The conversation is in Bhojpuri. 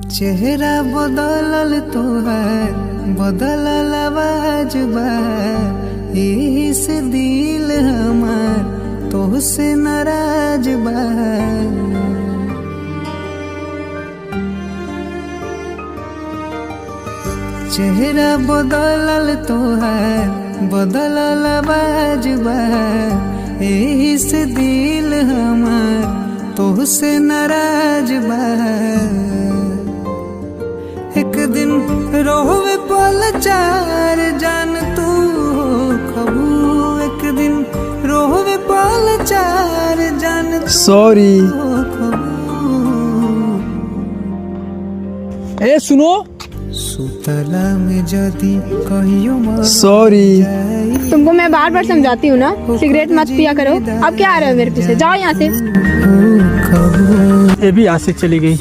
चेहरा बदलल तोहार बदलल आवाज बा, एही से दिल हमार तोहसे नाराज बा। चेहरा बदलल तोहार बदलल आवाज बा, एही से दिल हमार तोहसे नाराज बा। एक दिन रोवे पल चार जान तू खबू, एक दिन रोवे पल चार जान तू सॉरी। ए सुनो, सुतला में जदी कहियो सॉरी। तुमको मैं बार बार समझाती हूँ ना, सिगरेट मत पिया करो। अब क्या आ रहे हो मेरे पीछे, जाओ यहाँ से। ये भी यहाँ से चली गई।